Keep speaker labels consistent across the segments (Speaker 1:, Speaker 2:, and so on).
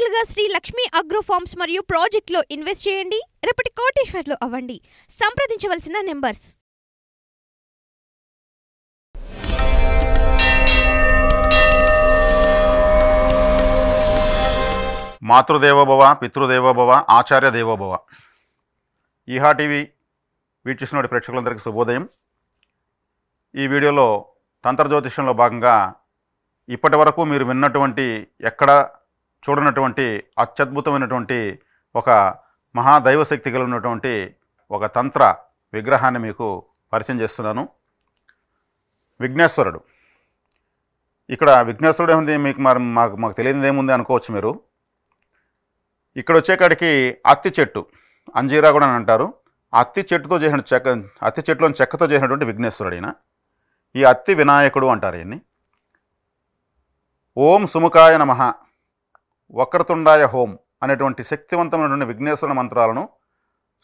Speaker 1: నేరుగా Shri Lakshmi agro forms మరియు ప్రాజెక్టులో ఇన్వెస్ట్ చేయండి. రేపటి కోటీశ్వర్లు అవ్వండి. సంప్రదించవలసిన నెంబర్స్.
Speaker 2: మాతృదేవోభవ, పితృదేవోభవ, ఆచార్య దేవోభవ. ఈహా టీవీ వీక్షిస్తున్న ప్రేక్షకులందరికీ శుభోదయం. ఈ వీడియోలో తంత్రజ్యోతిష్యంలో భాగంగా ఇప్పటి వరకు మీరు విన్నటువంటి ఎక్కడ చూడనటువంటి అత్యద్భుతమైనటువంటి ఒక మహాదైవశక్తి కలిగినటువంటి ఒక తంత్ర విగ్రహాన్ని మీకు పరిచయం చేస్తున్నాను. విఘ్నేశ్వరుడు. ఇక్కడ విఘ్నేశ్వరుడు ఏముంది, మాకు తెలియనిది ఏముంది అనుకోవచ్చు మీరు. ఇక్కడ వచ్చేకాడికి అత్తి చెట్టు, అంజీరా కూడా అని అంటారు. అత్తి చెట్టుతో చేసిన అత్తి చెట్టులోని చెక్కతో చేసినటువంటి విఘ్నేశ్వరుడు ఈయన. ఈ అత్తి వినాయకుడు అంటారు ఈయన్ని. ఓం సుముఖాయ నమః, వక్రతుండాయ హోం అనేటువంటి శక్తివంతమైనటువంటి విఘ్నేశ్వర మంత్రాలను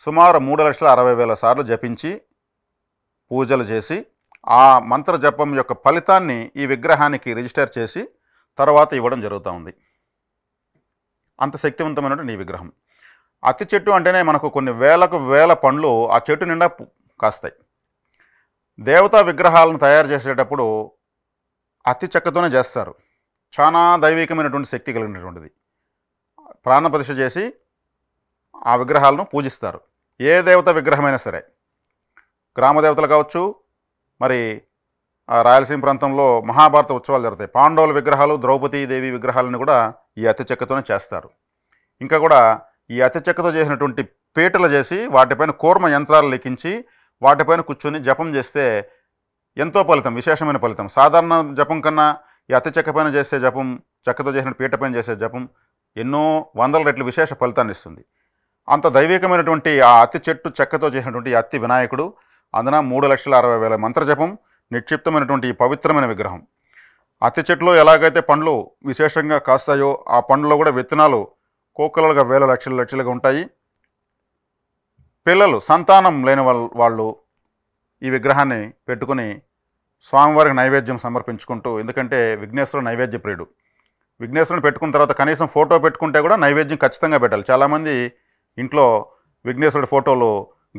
Speaker 2: సుమారు 3,60,000 సార్లు జపించి పూజలు చేసి ఆ మంత్ర జపం యొక్క ఫలితాన్ని ఈ విగ్రహానికి రిజిస్టర్ చేసి తర్వాత ఇవ్వడం జరుగుతూ ఉంది. అంత శక్తివంతమైనటువంటి ఈ విగ్రహం. అత్తి చెట్టు అంటేనే మనకు కొన్ని వేల పండ్లు ఆ చెట్టు నిండా కాస్తాయి. దేవతా విగ్రహాలను తయారు చేసేటప్పుడు అత్తి చెక్కతోనే చేస్తారు. చాలా దైవికమైనటువంటి శక్తి కలిగినటువంటిది. ప్రాణప్రతిష్ఠ చేసి ఆ విగ్రహాలను పూజిస్తారు. ఏ దేవత విగ్రహమైనా సరే, గ్రామ దేవతలు కావచ్చు, మరి రాయలసీమ ప్రాంతంలో మహాభారత ఉత్సవాలు జరుగుతాయి. పాండవుల విగ్రహాలు, ద్రౌపదీదేవి విగ్రహాలను కూడా ఈ అత్తి చెక్కతోనే చేస్తారు. ఇంకా కూడా ఈ అత్తి చెక్కతో చేసినటువంటి పీటలు చేసి వాటిపైన కూర్మ యంత్రాలు లెక్కించి వాటిపైన కూర్చొని జపం చేస్తే ఎంతో ఫలితం, విశేషమైన ఫలితం. సాధారణ జపం కన్నా ఈ అత్తి చెక్క పైన చేసే జపం, చెక్కతో చేసిన పీట పైన చేసే జపం ఎన్నో 100 రెట్లు విశేష ఫలితాన్ని ఇస్తుంది. అంత దైవికమైనటువంటి ఆ అత్తి చెట్టు చెక్కతో చేసినటువంటి ఈ అత్తి వినాయకుడు, అందున 3,60,000 మంత్రజపం నిక్షిప్తమైనటువంటి ఈ పవిత్రమైన విగ్రహం. అత్తి చెట్టులో ఎలాగైతే పండ్లు విశేషంగా కాస్తాయో ఆ పండ్లలో కూడా విత్తనాలు కోకలుగా వేల లక్షలుగా ఉంటాయి. పిల్లలు, సంతానం లేని వాళ్ళు ఈ విగ్రహాన్ని పెట్టుకుని స్వామివారికి నైవేద్యం సమర్పించుకుంటూ, ఎందుకంటే విఘ్నేశ్వరుడు నైవేద్య ప్రియుడు. విఘ్నేశ్వరుని పెట్టుకున్న తర్వాత కనీసం ఫోటో పెట్టుకుంటే కూడా నైవేద్యం ఖచ్చితంగా పెట్టాలి. చాలామంది ఇంట్లో విఘ్నేశ్వరుడి ఫోటోలు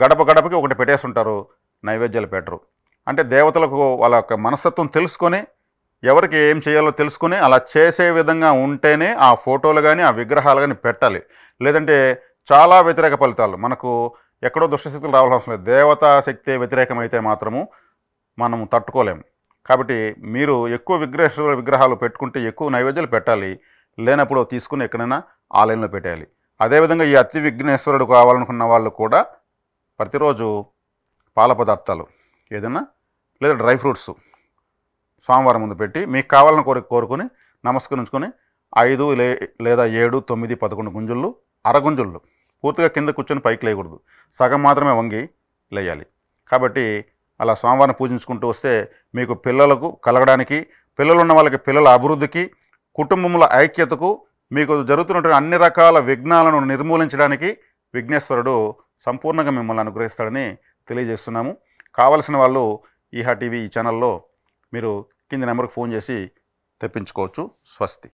Speaker 2: గడపకి ఒకటి పెట్టేస్తుంటారు, నైవేద్యాలు పెట్టరు. అంటే దేవతలకు వాళ్ళ యొక్క మనస్తత్వం తెలుసుకొని ఎవరికి ఏం చేయాలో తెలుసుకొని అలా చేసే విధంగా ఉంటేనే ఆ ఫోటోలు కానీ ఆ విగ్రహాలు కానీ పెట్టాలి. లేదంటే చాలా వ్యతిరేక ఫలితాలు. మనకు ఎక్కడో దుష్టశక్తులు రావాల్సిన లేదు. దేవతా శక్తి వ్యతిరేకమైతే మాత్రము మనం తట్టుకోలేము. కాబట్టి మీరు ఎక్కువ విగ్రహాలు పెట్టుకుంటే ఎక్కువ నైవేద్యాలు పెట్టాలి. లేనప్పుడు తీసుకుని ఎక్కడైనా ఆలయంలో పెట్టేయాలి. అదేవిధంగా ఈ అత్తి విఘ్నేశ్వరుడు కావాలనుకున్న వాళ్ళు కూడా ప్రతిరోజు పాల పదార్థాలు ఏదైనా లేదా డ్రై ఫ్రూట్స్ సోమవారం ముందు పెట్టి మీకు కావాలని కోరుకుని నమస్కరించుకొని 5 లేదా 7, 9, 11 గుంజుళ్ళు, అరగుంజుళ్ళు పూర్తిగా కింద కూర్చొని పైకి లేయకూడదు. సగం మాత్రమే వంగి లేయాలి. కాబట్టి అలా స్వామివారిని పూజించుకుంటూ వస్తే మీకు పిల్లలకు కలగడానికి, పిల్లలు ఉన్న వాళ్ళకి పిల్లల అభివృద్ధికి, కుటుంబముల ఐక్యతకు, మీకు జరుగుతున్నటువంటి అన్ని రకాల విఘ్నాలను నిర్మూలించడానికి విఘ్నేశ్వరుడు సంపూర్ణంగా మిమ్మల్ని అనుగ్రహిస్తాడని తెలియజేస్తున్నాము. కావలసిన వాళ్ళు ఈహా టీవీ ఈ ఛానల్లో మీరు కింది నెంబర్కి ఫోన్ చేసి తెప్పించుకోవచ్చు. స్వస్తి.